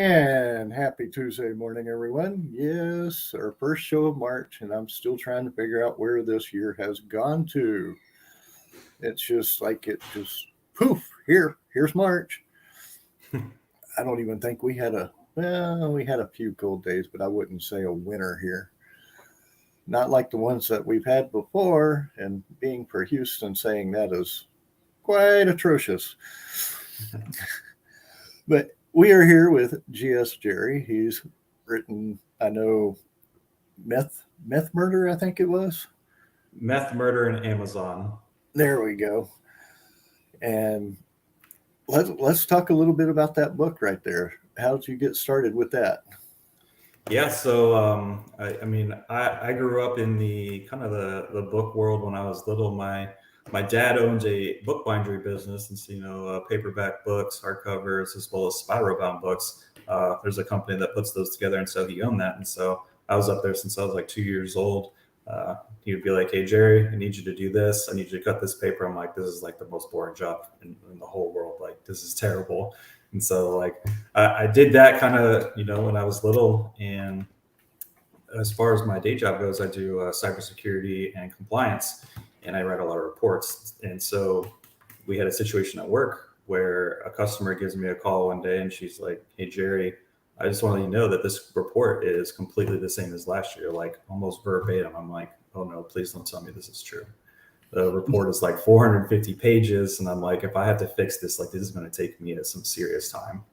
And happy Tuesday morning, everyone. Yes, our first show of March, and I'm still trying to figure out where this year has gone to. It's just like it just poof, here's March. I don't even think we had we had a few cold days, but I wouldn't say a winter here. Not like the ones that we've had before, and being for Houston, saying that is quite atrocious. But we are here with GS Gerry. He's written, I know, Meth Murder, I think it was. Meth Murder in Amazon. There we go. And let's talk a little bit about that book right there. How did you get started with that? Yeah, so I grew up in the kind of the book world when I was little. My dad owns a book bindery business, and so paperback books, hardcovers, as well as spiral bound books. There's a company that puts those together, and so he owned that. And so I was up there since I was like 2 years old. He would be like, "Hey Jerry, I need you to do this. I need you to cut this paper." I'm like, "This is like the most boring job in the whole world. Like, this is terrible." And so like I did that kind of when I was little. And as far as my day job goes, I do cybersecurity and compliance. And I write a lot of reports. And so we had a situation at work where a customer gives me a call one day and she's like, "Hey, Jerry, I just want to let you know that this report is completely the same as last year, like almost verbatim." I'm like, "Oh no, please don't tell me this is true." The report is like 450 pages. And I'm like, if I have to fix this, like this is going to take me some serious time.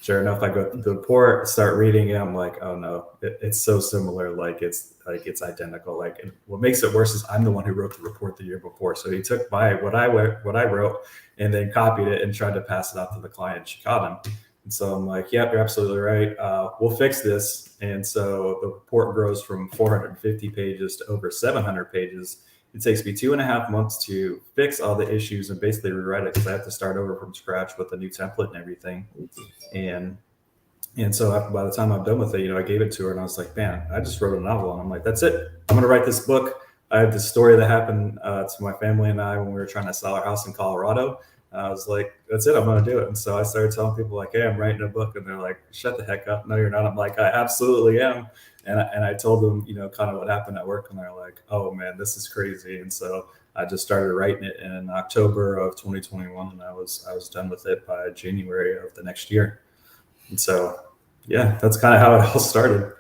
Sure enough, I go through the report, start reading it. I'm like, oh no, it's so similar. Like it's identical. Like, and what makes it worse is I'm the one who wrote the report the year before. So he took what I wrote and then copied it and tried to pass it out to the client. She caught him. And so I'm like, yep, you're absolutely right. We'll fix this. And so the report grows from 450 pages to over 700 pages. It takes me 2.5 months to fix all the issues and basically rewrite it because I have to start over from scratch with a new template and everything. And so by the time I'm done with it, I gave it to her and I was like, man, I just wrote a novel. And I'm like, that's it. I'm going to write this book. I have this story that happened to my family and I when we were trying to sell our house in Colorado. I was like, that's it. I'm going to do it. And so I started telling people like, hey, I'm writing a book. And they're like, shut the heck up. No, you're not. I'm like, I absolutely am. And I told them, kind of what happened at work. And they're like, oh man, this is crazy. And so I just started writing it in October of 2021. And I was done with it by January of the next year. And so, yeah, that's kind of how it all started.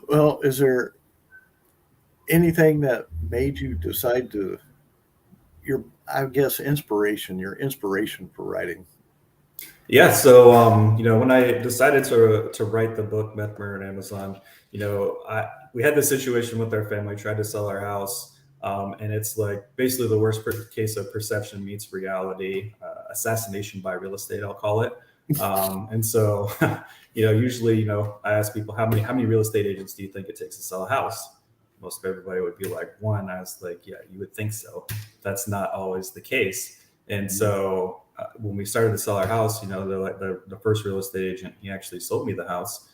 Well, is there anything that made you decide to your inspiration for writing? Yeah. So, when I decided to write the book, Meth Murder in Amazon, we had this situation with our family, tried to sell our house. And it's like basically the worst case of perception meets reality, assassination by real estate, I'll call it. And so, usually, I ask people, how many real estate agents do you think it takes to sell a house? Most of everybody would be like one. I was like, yeah, you would think so. That's not always the case. And so when we started to sell our house, the first real estate agent, he actually sold me the house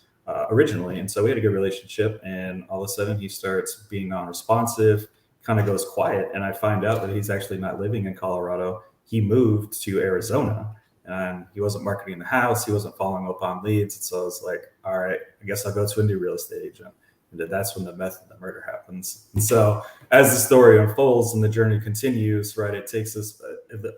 originally. And so we had a good relationship. And all of a sudden he starts being non-responsive, kind of goes quiet. And I find out that he's actually not living in Colorado. He moved to Arizona and he wasn't marketing the house. He wasn't following up on leads. And so I was like, all right, I guess I'll go to a new real estate agent. And that's when the meth and the murder happens. And so as the story unfolds and the journey continues, right, it takes us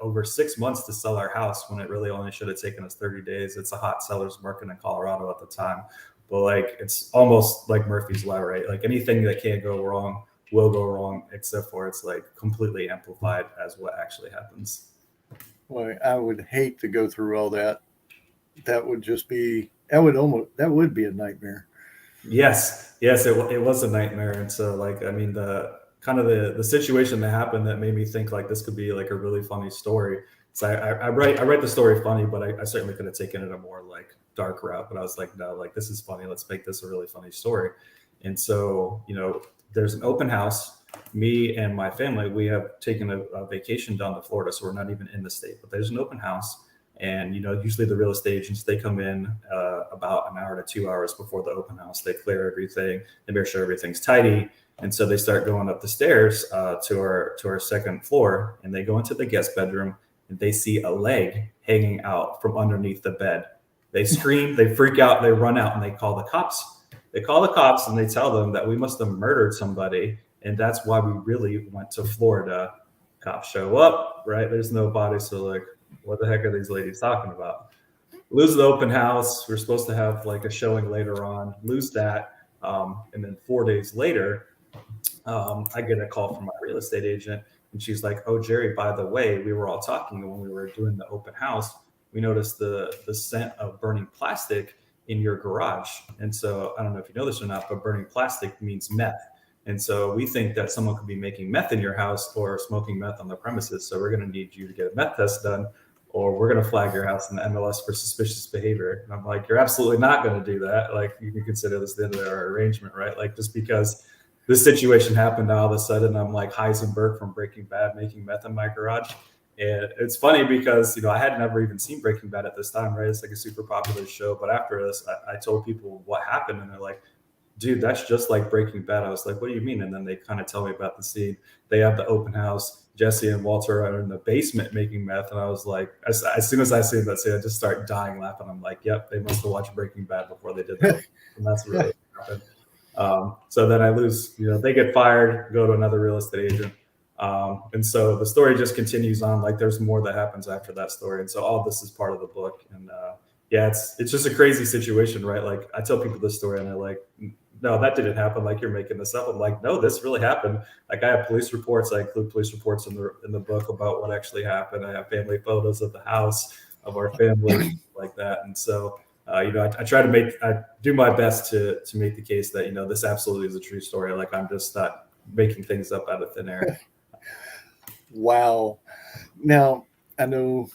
over 6 months to sell our house when it really only should have taken us 30 days. It's a hot seller's market in Colorado at the time. But like, it's almost like Murphy's Law, right? Like anything that can't go wrong will go wrong, except for it's like completely amplified as what actually happens. Well, I would hate to go through all that. That would just be, that would be a nightmare. Yes, it was a nightmare. And so like, I mean, the kind of the situation that happened that made me think like this could be like a really funny story. So I write the story funny, but I certainly could have taken it a more like dark route. But I was like, no, like this is funny. Let's make this a really funny story. And so, there's an open house. Me and my family, we have taken a vacation down to Florida, so we're not even in the state. But there's an open house, and usually the real estate agents, they come in about an hour to 2 hours before the open house. They clear everything, they make sure everything's tidy, and so they start going up the stairs to our second floor, and they go into the guest bedroom, and they see a leg hanging out from underneath the bed. They scream, they freak out, they run out, and they call the cops. They call the cops and they tell them that we must have murdered somebody, and that's why we really went to Florida. Cops show up, right? There's no body, so like, what the heck are these ladies talking about? Lose the open house. We're supposed to have like a showing later on. Lose that, and then 4 days later, I get a call from my real estate agent, and she's like, "Oh, Gerry, by the way, we were all talking when we were doing the open house. We noticed the scent of burning plastic in your garage." And so I don't know if you know this or not, but burning plastic means meth. And so we think that someone could be making meth in your house or smoking meth on the premises. So we're going to need you to get a meth test done, or we're going to flag your house in the MLS for suspicious behavior. And I'm like, you're absolutely not going to do that. Like, you can consider this the end of our arrangement, right? Like, just because this situation happened, all of a sudden I'm like Heisenberg from Breaking Bad making meth in my garage. And it's funny because, I had never even seen Breaking Bad at this time, right? It's like a super popular show. But after this, I told people what happened, and they're like, dude, that's just like Breaking Bad. I was like, what do you mean? And then they kind of tell me about the scene. They have the open house. Jesse and Walter are in the basement making meth. And I was like, as soon as I see that scene, I just start dying laughing. I'm like, yep, they must have watched Breaking Bad before they did that. And that's really what happened. So then I lose, they get fired, go to another real estate agent. And so the story just continues on. Like, there's more that happens after that story. And so all this is part of the book. And yeah, it's just a crazy situation, right? Like, I tell people this story and they're like, no, that didn't happen. Like, you're making this up. I'm like, no, this really happened. Like, I have police reports. I include police reports in the book about what actually happened. I have family photos of the house, of our family, like that. And so, I try to I do my best to make the case that, this absolutely is a true story. Like, I'm just not making things up out of thin air. Wow. Now, I know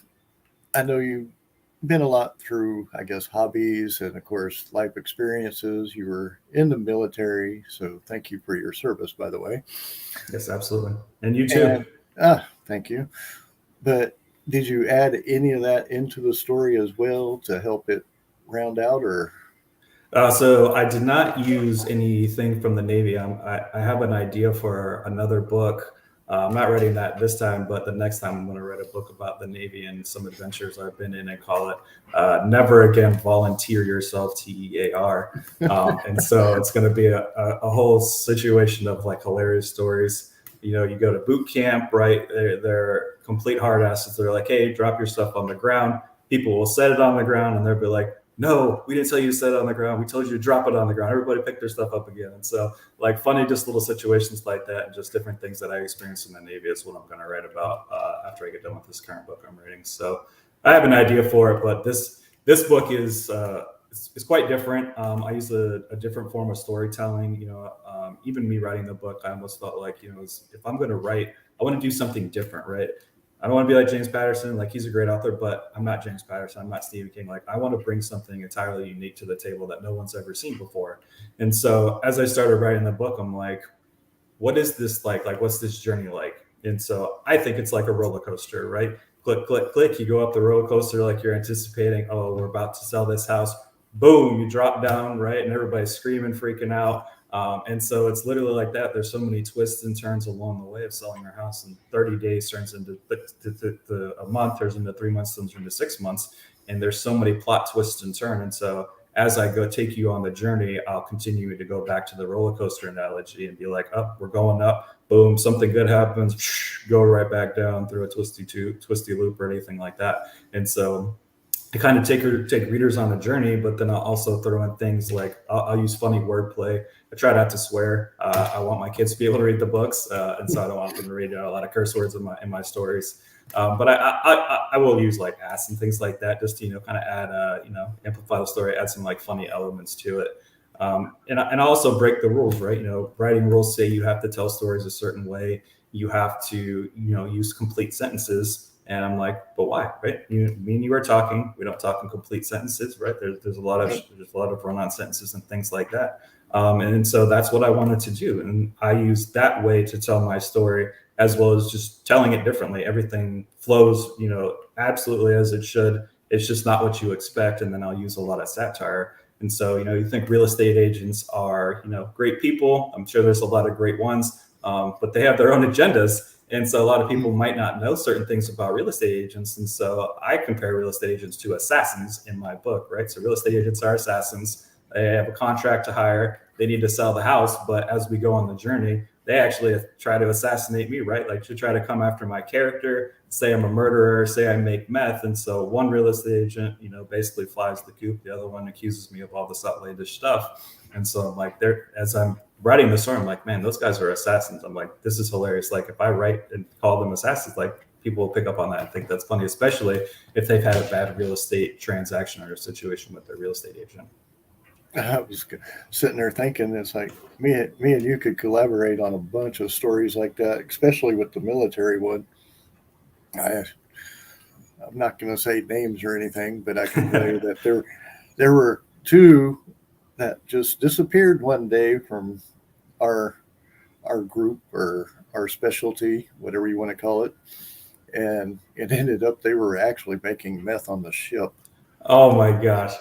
you've been a lot through, I guess, hobbies and, of course, life experiences. You were in the military, so thank you for your service, by the way. Yes, absolutely. And you too. Thank you. But did you add any of that into the story as well to help it round out, or? So I did not use anything from the Navy. I have an idea for another book. I'm not writing that this time, but the next time I'm going to write a book about the Navy and some adventures I've been in, and call it Never Again Volunteer Yourself, TEAR. And so it's going to be a whole situation of like hilarious stories. You go to boot camp, right? They're complete hard asses. They're like, hey, drop your stuff on the ground. People will set it on the ground and they'll be like, no, we didn't tell you to set it on the ground. We told you to drop it on the ground. Everybody pick their stuff up again. And so, like, funny, just little situations like that, and just different things that I experienced in the Navy is what I'm going to write about after I get done with this current book I'm writing. So I have an idea for it, but this book is it's quite different. I use a different form of storytelling. Even me writing the book, I almost felt like, if I'm going to write, I want to do something different, right? I don't want to be like James Patterson. Like, he's a great author, but I'm not James Patterson. I'm not Stephen King. Like, I want to bring something entirely unique to the table that no one's ever seen before. And so as I started writing the book, I'm like, what is this like? Like, what's this journey like? And so I think it's like a roller coaster, right? Click, click, click. You go up the roller coaster like you're anticipating, oh, we're about to sell this house. Boom, you drop down, right? And everybody's screaming, freaking out. And so it's literally like that. There's so many twists and turns along the way of selling our house. And 30 days turns into a month, turns into 3 months, turns into 6 months. And there's so many plot twists and turns. And so as I go take you on the journey, I'll continue to go back to the roller coaster analogy and be like, up, we're going up. Boom, something good happens. Go right back down through a twisty loop or anything like that. And so I kind of take readers on the journey, but then I'll also throw in things like I'll use funny wordplay. try not to swear. I want my kids to be able to read the books, and so I don't want them to read a lot of curse words in my stories. But I will use like ass and things like that just to kind of add amplify the story, add some like funny elements to it. And I also break the rules, right? Writing rules say you have to tell stories a certain way. You have to use complete sentences. And I'm like, but why, right? Me and you are talking. We don't talk in complete sentences, right? There's a lot of run-on sentences and things like that. And so that's what I wanted to do, and I use that way to tell my story, as well as just telling it differently. Everything flows, absolutely as it should. It's just not what you expect, and then I'll use a lot of satire. And so, you think real estate agents are, great people. I'm sure there's a lot of great ones, but they have their own agendas. And so a lot of people might not know certain things about real estate agents. And so I compare real estate agents to assassins in my book, right? So real estate agents are assassins. They have a contract to hire. They need to sell the house. But as we go on the journey, they actually try to assassinate me, right? Like to try to come after my character, say I'm a murderer, say I make meth. And so one real estate agent, basically flies the coop. The other one accuses me of all this outlandish stuff. And so I'm like, as I'm writing the story, I'm like, man, those guys are assassins. I'm like, this is hilarious. Like if I write and call them assassins, like people will pick up on that and think that's funny, especially if they've had a bad real estate transaction or a situation with their real estate agent. I was sitting there thinking, it's like me and you could collaborate on a bunch of stories like that, especially with the military one. I'm not going to say names or anything, but I can tell you that there were two that just disappeared one day from our group or our specialty, whatever you want to call it. And it ended up they were actually making meth on the ship. Oh my gosh.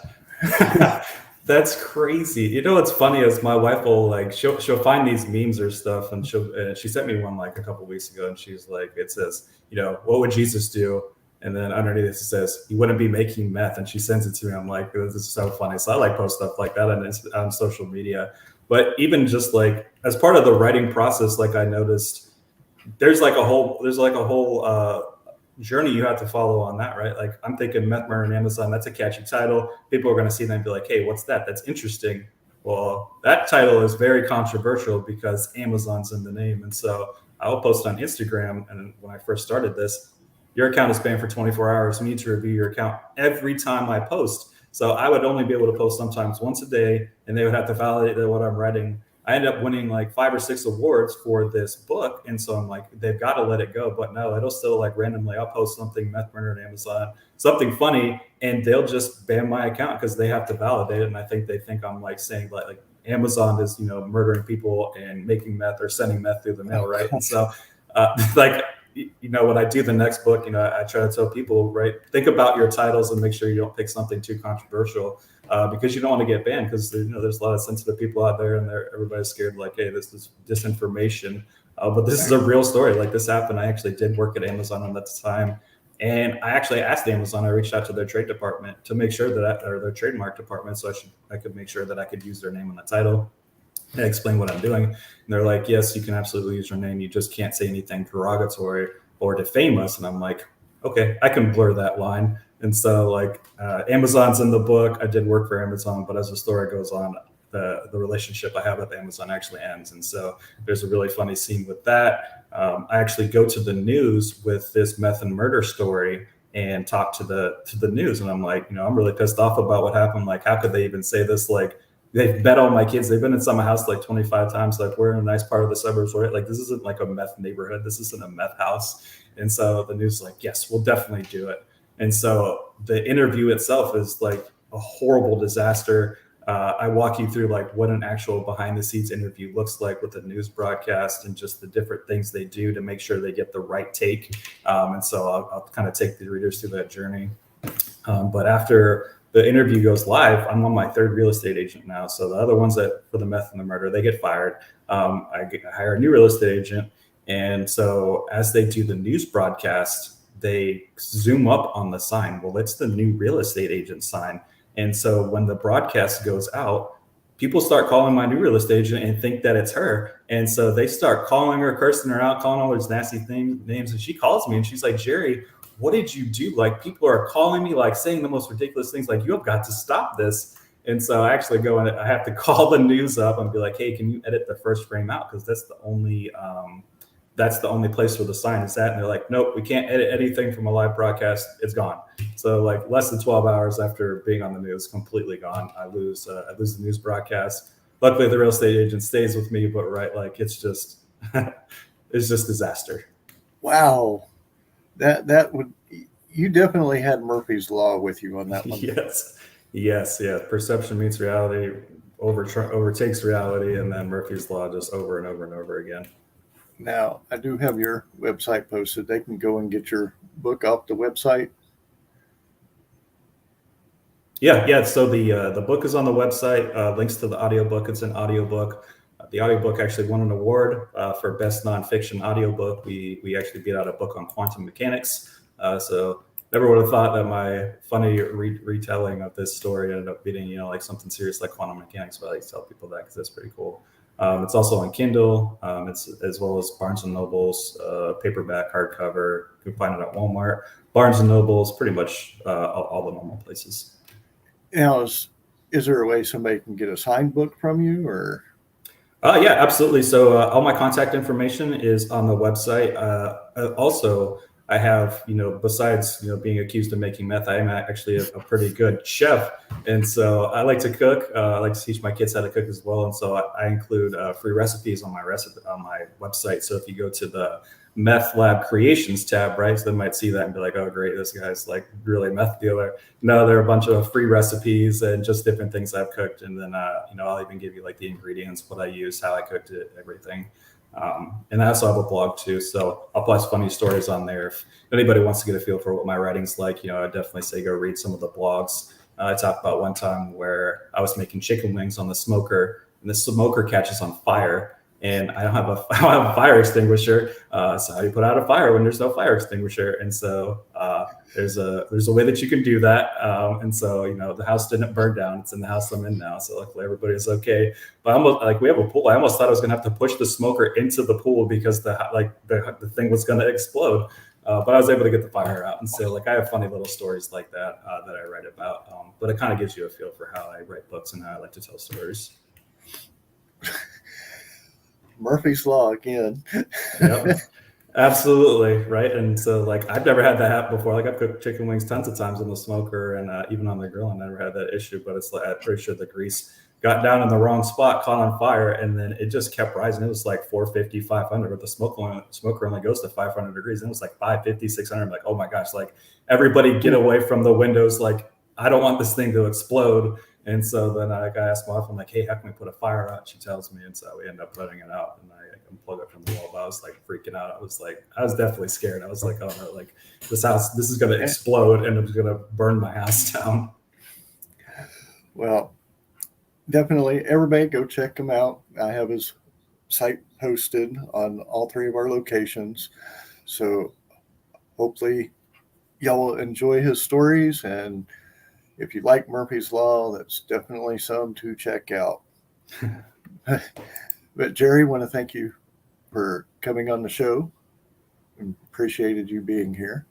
That's crazy. What's funny is my wife will she'll find these memes or stuff, and she sent me one like a couple weeks ago, and she's like, it says, what would Jesus do? And then underneath it says, he wouldn't be making meth. And she sends it to me. I'm like, this is so funny. So I like post stuff like that on social media. But even just like as part of the writing process, like I noticed there's like a whole journey you have to follow on that, right? Like I'm thinking Meth Murder on Amazon, that's a catchy title. People are going to see that and be like, hey, what's that? That's interesting. Well, that title is very controversial because Amazon's in the name. And so I will post on Instagram. And when I first started this, your account is banned for 24 hours. You need to review your account every time I post. So I would only be able to post sometimes once a day, and they would have to validate that what I'm writing. I ended up winning like 5 or 6 awards for this book. And so I'm like, they've got to let it go. But no, it'll still like randomly, I'll post something, Meth Murder on Amazon, something funny, and they'll just ban my account because they have to validate it. And I think they think I'm like saying like Amazon is, murdering people and making meth or sending meth through the mail, right? And so when I do the next book, I try to tell people, right, think about your titles and make sure you don't pick something too controversial because you don't want to get banned because, there's a lot of sensitive people out there and everybody's scared like, hey, this is disinformation. But this is a real story. Like this happened. I actually did work at Amazon at that time. And I actually asked Amazon, I reached out to their trade department to make sure or their trademark department. So I could make sure that I could use their name on the title. And explain what I'm doing. And they're like, yes, you can absolutely use your name. You just can't say anything derogatory or defame us. And I'm like, okay, I can blur that line. And so Amazon's in the book. I did work for Amazon, but as the story goes on, the relationship I have with Amazon actually ends. And so there's a really funny scene with that. I actually go to the news with this meth and murder story and talk to the news. And I'm like, I'm really pissed off about what happened. Like, how could they even say this? Like, they've met all my kids. They've been inside my house like 25 times. Like we're in a nice part of the suburbs, right? Like this isn't like a meth neighborhood. This isn't a meth house. And so the news is like, yes, we'll definitely do it. And so the interview itself is like a horrible disaster. I walk you through like what an actual behind the scenes interview looks like with a news broadcast and just the different things they do to make sure they get the right take. And so I'll kind of take the readers through that journey. But after the interview goes live, I'm on my 3rd real estate agent now. So the other ones that for the meth and the murder, they get fired. I hire a new real estate agent. And so as they do the news broadcast, they zoom up on the sign. Well, it's the new real estate agent sign. And so when the broadcast goes out, people start calling my new real estate agent and think that it's her. And so they start calling her, cursing her out, calling all those nasty names. And she calls me and she's like, Gerry, what did you do? Like people are calling me, like saying the most ridiculous things. Like you have got to stop this. And so I actually go and I have to call the news up and be like, hey, can you edit the first frame out? Because that's the only place where the sign is at. And they're like, nope, we can't edit anything from a live broadcast. It's gone. So like less than 12 hours after being on the news, completely gone. I lose the news broadcast. Luckily, the real estate agent stays with me, but right, like it's just it's just disaster. Wow, that would, you definitely had Murphy's Law with you on that one. Yes. Perception meets reality, overtakes reality, and then Murphy's Law just over and over and over again. Now, I do have your website posted. They can go and get your book off the website. Yeah. So the book is on the website. Links to the audiobook. It's an audiobook. The audiobook actually won an award for best nonfiction audiobook. We actually beat out a book on quantum mechanics. So never would have thought that my funny retelling of this story ended up beating, like something serious like quantum mechanics. But I like to tell people that because that's pretty cool. It's also on Kindle. It's as well as Barnes and Noble's paperback, hardcover. You can find it at Walmart, Barnes and Noble's, pretty much all the normal places. Now, is there a way somebody can get a signed book from you, or? Yeah, absolutely. So all my contact information is on the website. Also, I have, besides, being accused of making meth, I am actually a pretty good chef. And so I like to cook. I like to teach my kids how to cook as well. And so I include free recipes on my website. So if you go to the Meth Lab Creations tab, right, so they might see that and be like, oh, great, this guy's like really a meth dealer. No, there are a bunch of free recipes and just different things I've cooked. And then, I'll even give you like the ingredients, what I use, how I cooked it, everything. And I also have a blog too, so I'll post funny stories on there. If anybody wants to get a feel for what my writing's like, I definitely say go read some of the blogs. I talked about one time where I was making chicken wings on the smoker, and the smoker catches on fire, and I don't have a fire extinguisher. So how do you put out a fire when there's no fire extinguisher? And so there's a way that you can do that. And so the house didn't burn down. It's in the house I'm in now. So luckily everybody is okay. But we have a pool. I almost thought I was gonna have to push the smoker into the pool because the thing was gonna explode. But I was able to get the fire out. And so I have funny little stories like that that I write about. But it kind of gives you a feel for how I write books and how I like to tell stories. Murphy's Law again. Yep. Absolutely. Right. And so I've never had that happen before. I've cooked chicken wings tons of times on the smoker and even on the grill. I never had that issue, but it's I'm pretty sure the grease got down in the wrong spot, caught on fire, and then it just kept rising. It was like 450, 500, but the smoker only goes to 500 degrees. And it was like 550, 600. I'm like, oh my gosh, everybody get away from the windows. I don't want this thing to explode. And so then I asked my wife, I'm like, hey, how can we put a fire out? She tells me. And so we end up putting it out, and I unplug it from the wall. But I was freaking out. I was definitely scared. I was like, oh no, this is going to explode and it's going to burn my house down. Well, definitely everybody go check him out. I have his site posted on all three of our locations. So hopefully y'all will enjoy his stories, and if you like Murphy's Law, that's definitely some to check out. But Gerry, I want to thank you for coming on the show. Appreciated you being here.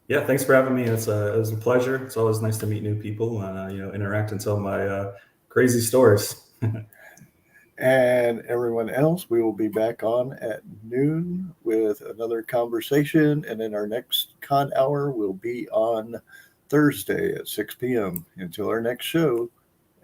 Yeah, thanks for having me. It was a pleasure. It's always nice to meet new people and interact and tell my crazy stories. And everyone else, we will be back on at noon with another conversation, and then our next con hour will be on Thursday at 6 p.m. Until our next show,